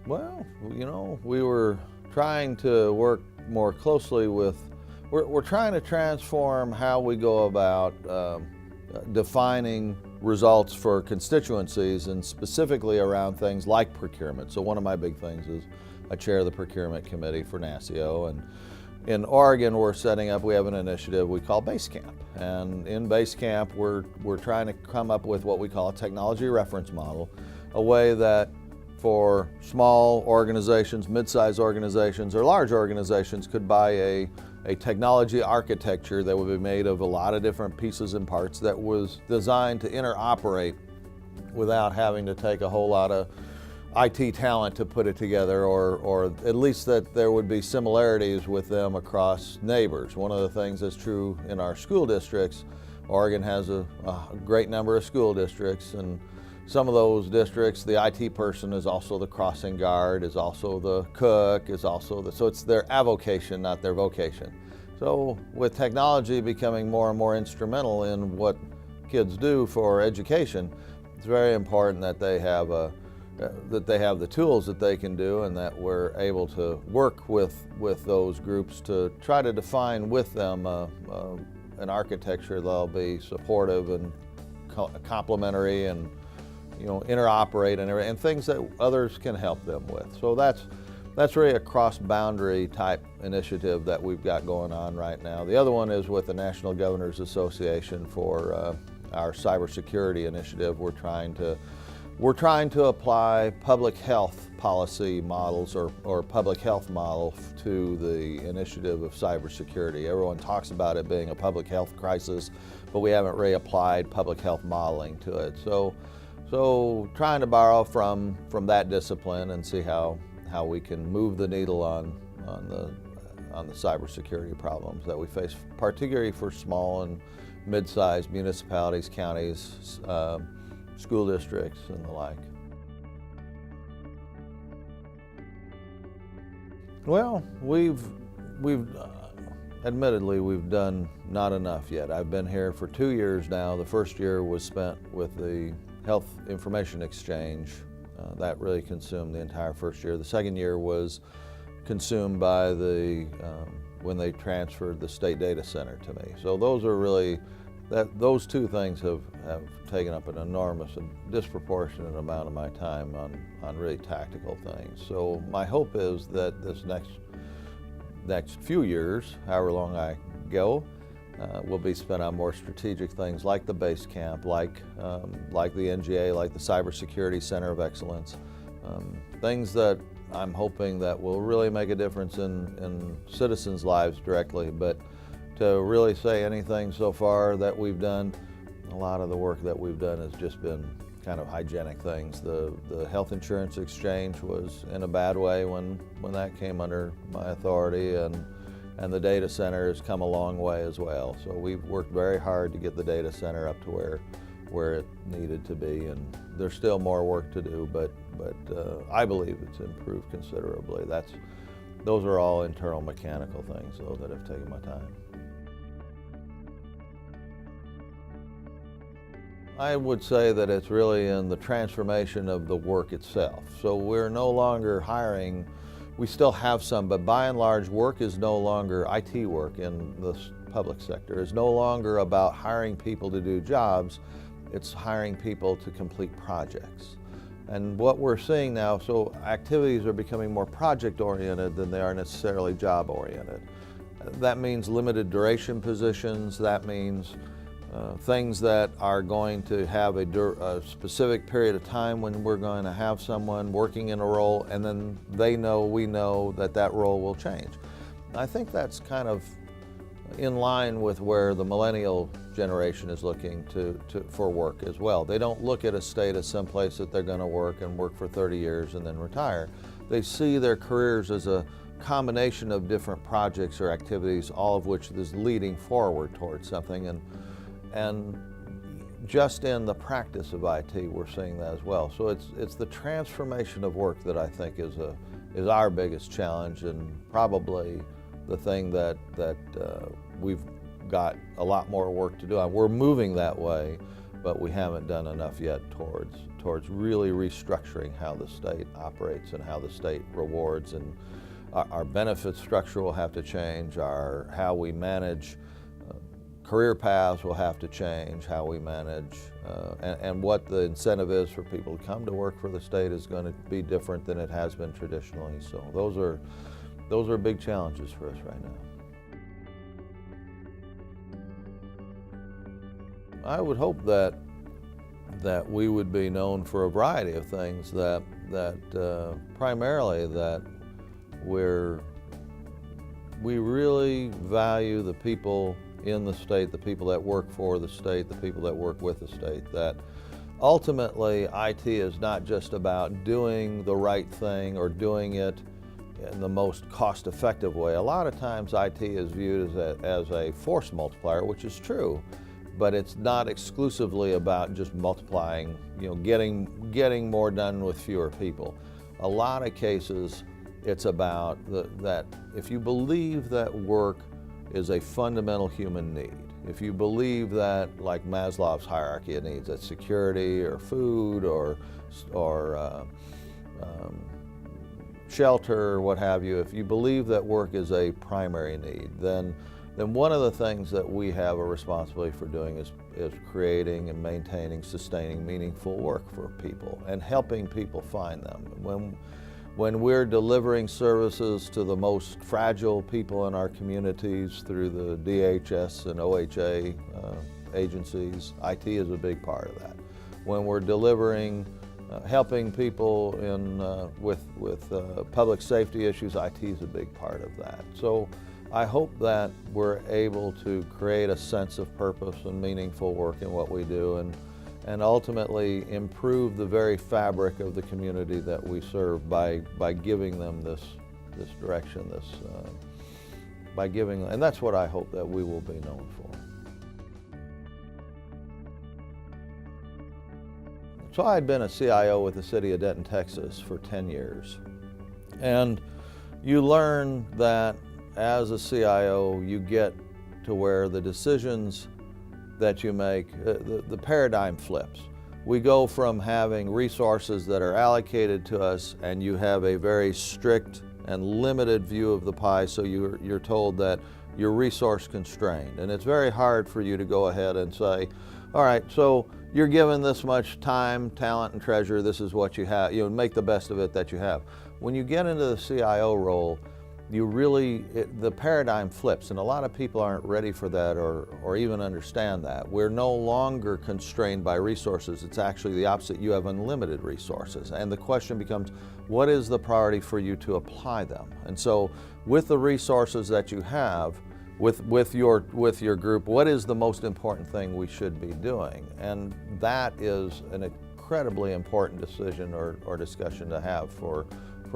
Well, we were trying to work more closely with, we're trying to transform how we go about defining results for constituencies, and specifically around things like procurement. So one of my big things is I chair the procurement committee for NASCIO, and in Oregon we have an initiative we call Base Camp. And in Base Camp we're trying to come up with what we call a technology reference model, a way that for small organizations, mid-sized organizations, or large organizations could buy a technology architecture that would be made of a lot of different pieces and parts that was designed to interoperate without having to take a whole lot of IT talent to put it together, or at least that there would be similarities with them across neighbors. One of the things that's true in our school districts, Oregon has a great number of school districts, and some of those districts, the IT person is also the crossing guard, is also the cook, so it's their avocation, not their vocation. So with technology becoming more and more instrumental in what kids do for education, it's very important that they have the tools that they can do, and that we're able to work with those groups to try to define with them an architecture that'll be supportive and complementary and interoperate and things that others can help them with. So that's really a cross-boundary type initiative that we've got going on right now. The other one is with the National Governors Association for our cybersecurity initiative. We're trying to apply public health policy models or public health model to the initiative of cybersecurity. Everyone talks about it being a public health crisis, but we haven't really applied public health modeling to it. So trying to borrow from that discipline and see how we can move the needle on the cybersecurity problems that we face, particularly for small and mid-sized municipalities, counties, school districts, and the like. Well, admittedly, we've done not enough yet. I've been here for 2 years now. The first year was spent with the Health Information Exchange. That really consumed the entire first year. The second year was consumed by when they transferred the state data center to me. So those are really, those two things have taken up an enormous and disproportionate amount of my time on really tactical things. So my hope is that this next few years, however long I go, will be spent on more strategic things like the Base Camp, like the NGA, like the Cybersecurity Center of Excellence, things that I'm hoping that will really make a difference in citizens' lives directly. But to really say anything so far that we've done, a lot of the work that we've done has just been kind of hygienic things. The Health Insurance Exchange was in a bad way when that came under my authority, and the data center has come a long way as well. So we've worked very hard to get the data center up to where it needed to be, and there's still more work to do, but I believe it's improved considerably. Those are all internal mechanical things, though, that have taken my time. I would say that it's really in the transformation of the work itself. So we're no longer hiring. We still have some, but by and large, work is no longer IT work in the public sector. It's no longer about hiring people to do jobs. It's hiring people to complete projects. And what we're seeing now, so activities are becoming more project-oriented than they are necessarily job-oriented. That means limited duration positions. That means things that are going to have a specific period of time when we're going to have someone working in a role, and then we know that role will change. I think that's kind of in line with where the millennial generation is looking for work as well. They don't look at a state as someplace that they're going to work for 30 years and then retire. They see their careers as a combination of different projects or activities, all of which is leading forward towards something. And just in the practice of IT, we're seeing that as well. So it's the transformation of work that I think is our biggest challenge, and probably the thing that we've got a lot more work to do on. We're moving that way, but we haven't done enough yet towards really restructuring how the state operates and how the state rewards. And our benefit structure will have to change, how we manage career paths will have to change, how we manage, and what the incentive is for people to come to work for the state is going to be different than it has been traditionally. So those are big challenges for us right now. I would hope that we would be known for a variety of things, that primarily that we really value the people in the state, the people that work for the state, the people that work with the state, that ultimately IT is not just about doing the right thing or doing it in the most cost-effective way. A lot of times IT is viewed as a force multiplier, which is true, but it's not exclusively about just multiplying, getting more done with fewer people. A lot of cases, it's about that if you believe that work is a fundamental human need, if you believe that, like Maslow's hierarchy of needs, that security or food or shelter or what have you, if you believe that work is a primary need, then one of the things that we have a responsibility for doing is creating and maintaining, sustaining meaningful work for people and helping people find them. When we're delivering services to the most fragile people in our communities through the DHS and OHA agencies, IT is a big part of that. When we're delivering, helping people with public safety issues, IT is a big part of that. So I hope that we're able to create a sense of purpose and meaningful work in what we do, and ultimately improve the very fabric of the community that we serve by giving them this direction, and that's what I hope that we will be known for. So I had been a CIO with the city of Denton, Texas for 10 years. And you learn that as a CIO, you get to where the decisions that you make, the paradigm flips. We go from having resources that are allocated to us, and you have a very strict and limited view of the pie, so you're told that you're resource constrained. And it's very hard for you to go ahead and say, all right, so you're given this much time, talent, and treasure, this is what you have, make the best of it that you have. When you get into the CIO role, the paradigm flips, and a lot of people aren't ready for that or even understand that. We're no longer constrained by resources. It's actually the opposite. You have unlimited resources, and the question becomes, what is the priority for you to apply them? And so with the resources that you have, with your group, what is the most important thing we should be doing? And that is an incredibly important decision or discussion to have for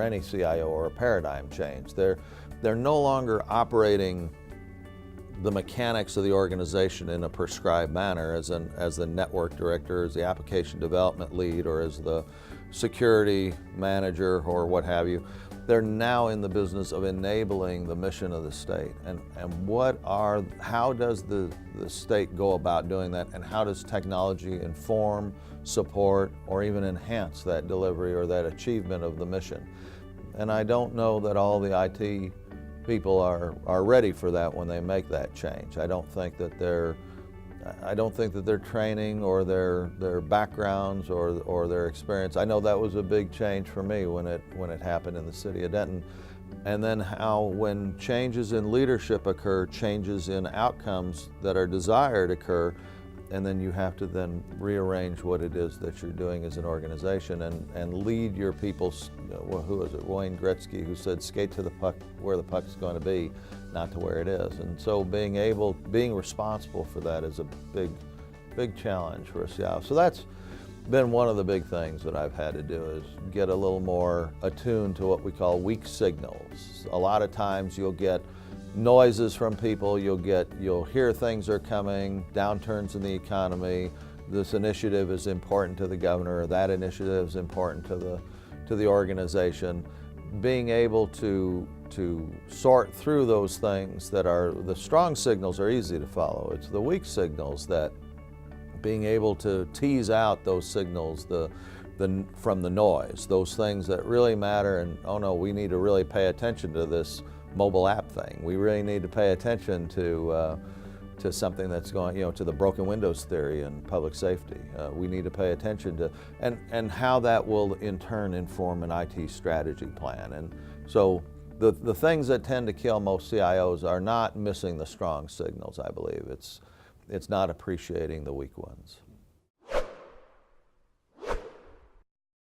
any CIO, or a paradigm change. They're no longer operating the mechanics of the organization in a prescribed manner as the network director, as the application development lead, or as the security manager, or what have you. They're now in the business of enabling the mission of the state. And how does the state go about doing that, and how does technology inform, support, or even enhance that delivery or that achievement of the mission? And I don't know that all the IT people are ready for that when they make that change. I don't think that their training or their backgrounds or their experience. I know that was a big change for me when it happened in the city of Denton. And then how, when changes in leadership occur, changes in outcomes that are desired occur, and then you have to then rearrange what it is that you're doing as an organization and lead your people. Who was it? Wayne Gretzky, who said, skate to the puck where the puck is going to be, not to where it is. And so being responsible for that is a big challenge for a CIO. So that's been one of the big things that I've had to do, is get a little more attuned to what we call weak signals. A lot of times you'll get noises from people, you'll hear things are coming, downturns in the economy, this initiative is important to the governor, or that initiative is important to the organization. Being able to sort through those things that are, the strong signals are easy to follow. It's the weak signals that being able to tease out those signals from the noise, those things that really matter, and oh no, we need to really pay attention to this mobile app thing. We really need to pay attention to something that's going, to the broken windows theory in public safety. We need to pay attention to, and how that will in turn inform an IT strategy plan. And so the things that tend to kill most CIOs are not missing the strong signals, I believe. It's not appreciating the weak ones.